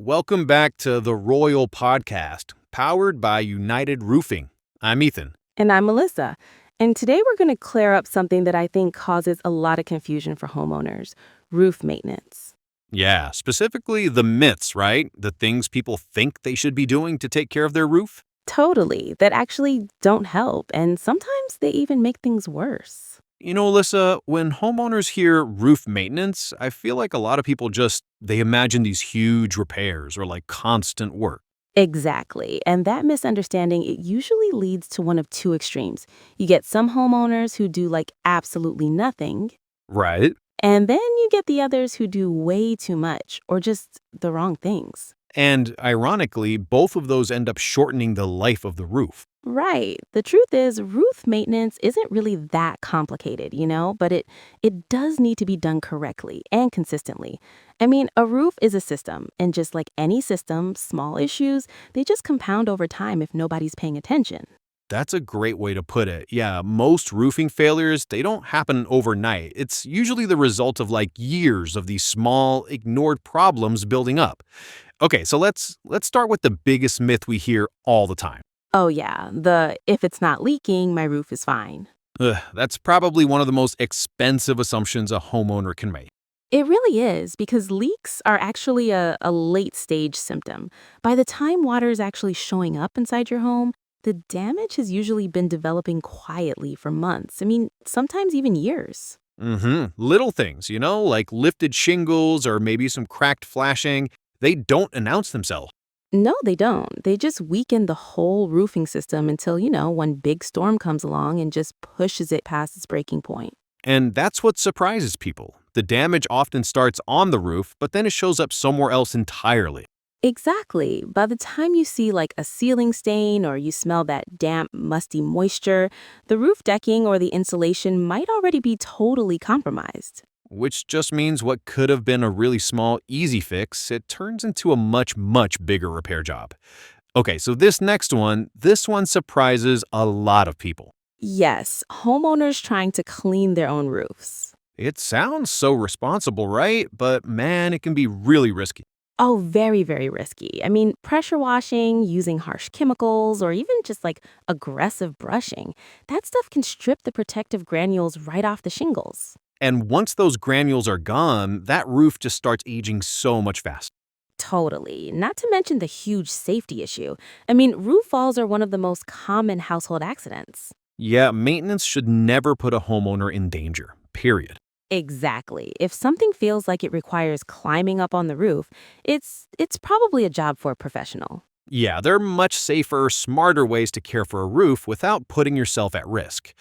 Welcome back to the Royal Podcast, powered by United Roofing. I'm Ethan. And I'm Alyssa. And today we're going to clear up something that I think causes a lot of confusion for homeowners: roof maintenance. Yeah, specifically the myths, right? The things people think they should be doing to take care of their roof. Totally, that actually don't help, and sometimes they even make things worse. Alyssa, when homeowners hear roof maintenance, I feel like a lot of people they imagine these huge repairs or like constant work. Exactly, and that misunderstanding, it usually leads to one of two extremes. You get some homeowners who do absolutely nothing, Right. and then you get the others who do way too much or just the wrong things. And ironically, both of those end up shortening the life of the roof. Right. The truth is, roof maintenance isn't really that complicated, but it does need to be done correctly and consistently. I mean, a roof is a system, and just like any system, small issues, they just compound over time if nobody's paying attention. That's a great way to put it. Yeah, most roofing failures, they don't happen overnight. It's usually the result of years of these small, ignored problems building up. Okay, so let's start with the biggest myth we hear all the time. Oh yeah, if it's not leaking, my roof is fine. That's probably one of the most expensive assumptions a homeowner can make. It really is, because leaks are actually a late stage symptom. By the time water is actually showing up inside your home, the damage has usually been developing quietly for months. I mean, sometimes even years. Little things, like lifted shingles or maybe some cracked flashing, they don't announce themselves. No, they don't. They just weaken the whole roofing system until, one big storm comes along and just pushes it past its breaking point. And that's what surprises people. The damage often starts on the roof, but then it shows up somewhere else entirely. Exactly. By the time you see a ceiling stain or you smell that damp, musty moisture, the roof decking or the insulation might already be totally compromised. Which just means what could have been a really small, easy fix, it turns into a much, much bigger repair job. Okay, so this one surprises a lot of people. Yes, homeowners trying to clean their own roofs. It sounds so responsible, right? But man, it can be really risky. Oh, very, very risky. I mean, pressure washing, using harsh chemicals, or even just aggressive brushing, that stuff can strip the protective granules right off the shingles. And once those granules are gone, that roof just starts aging so much faster. Totally. Not to mention the huge safety issue. I mean, roof falls are one of the most common household accidents. Yeah, maintenance should never put a homeowner in danger, period. Exactly. If something feels like it requires climbing up on the roof, it's probably a job for a professional. Yeah, there are much safer, smarter ways to care for a roof without putting yourself at risk.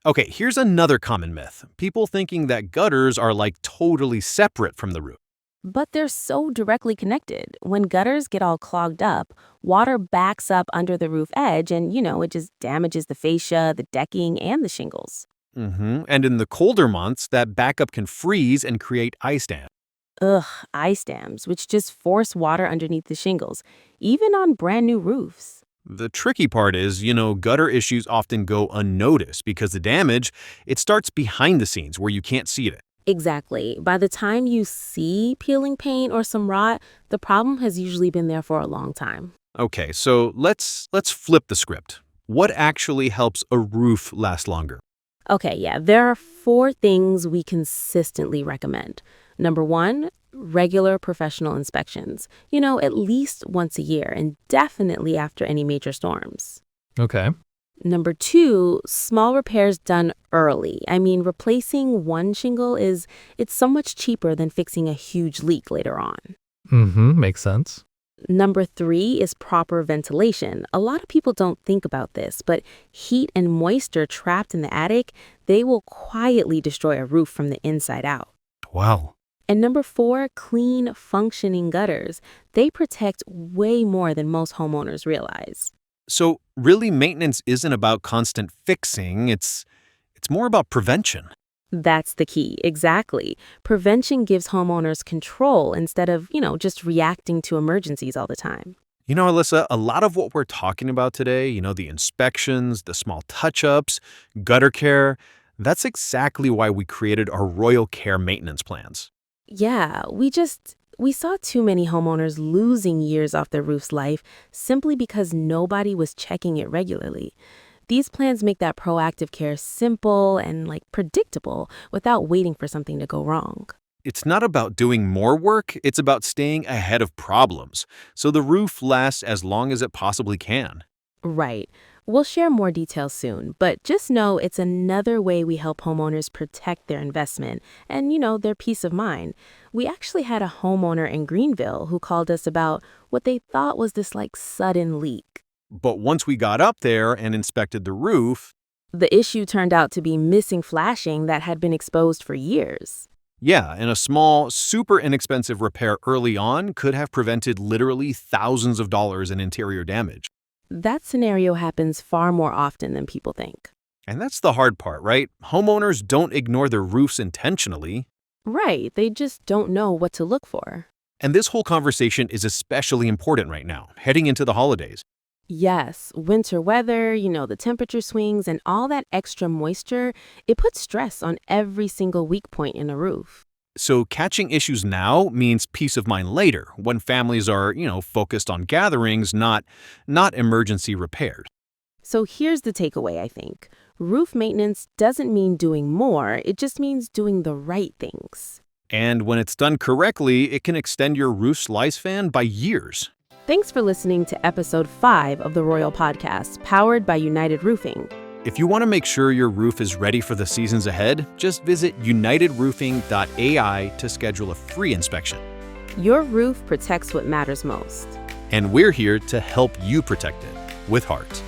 Okay, here's another common myth. People thinking that gutters are totally separate from the roof. But they're so directly connected. When gutters get all clogged up, water backs up under the roof edge and, it just damages the fascia, the decking, and the shingles. And in the colder months, that backup can freeze and create ice dams. Ugh, ice dams, which just force water underneath the shingles, even on brand new roofs. The tricky part is, gutter issues often go unnoticed because the damage, it starts behind the scenes where you can't see it. Exactly. By the time you see peeling paint or some rot, the problem has usually been there for a long time. Okay, so let's flip the script. What actually helps a roof last longer? Okay, yeah, there are 4 things we consistently recommend. Number 1, regular professional inspections, at least once a year, and definitely after any major storms. Okay. Number 2, small repairs done early. I mean, replacing one shingle it's so much cheaper than fixing a huge leak later on. Makes sense. Number 3 is proper ventilation. A lot of people don't think about this, but heat and moisture trapped in the attic, they will quietly destroy a roof from the inside out. Wow. And number 4, clean, functioning gutters. They protect way more than most homeowners realize. So really, maintenance isn't about constant fixing, it's more about prevention. That's the key, exactly. Prevention gives homeowners control instead of, just reacting to emergencies all the time. Alyssa, a lot of what we're talking about today, the inspections, the small touch-ups, gutter care, that's exactly why we created our Royal Care maintenance plans. Yeah, We saw too many homeowners losing years off their roof's life simply because nobody was checking it regularly. These plans make that proactive care simple and predictable without waiting for something to go wrong. It's not about doing more work, it's about staying ahead of problems, so the roof lasts as long as it possibly can. Right. We'll share more details soon, but just know it's another way we help homeowners protect their investment and, their peace of mind. We actually had a homeowner in Greenville who called us about what they thought was this sudden leak. But once we got up there and inspected the roof, The issue turned out to be missing flashing that had been exposed for years. yeah, and a small, super inexpensive repair early on could have prevented literally thousands of dollars in interior damage. That scenario happens far more often than people think. And that's the hard part, right? Homeowners don't ignore their roofs intentionally. Right, they just don't know what to look for. And this whole conversation is especially important right now, heading into the holidays. Yes, winter weather, the temperature swings and all that extra moisture, it puts stress on every single weak point in a roof. So catching issues now means peace of mind later, when families are, focused on gatherings, not emergency repairs. So here's the takeaway, I think. Roof maintenance doesn't mean doing more, it just means doing the right things. And when it's done correctly, it can extend your roof's lifespan by years. Thanks for listening to episode 5 of the Royal Podcast, powered by United Roofing. If you want to make sure your roof is ready for the seasons ahead, just visit unitedroofing.ai to schedule a free inspection. Your roof protects what matters most. And we're here to help you protect it with heart.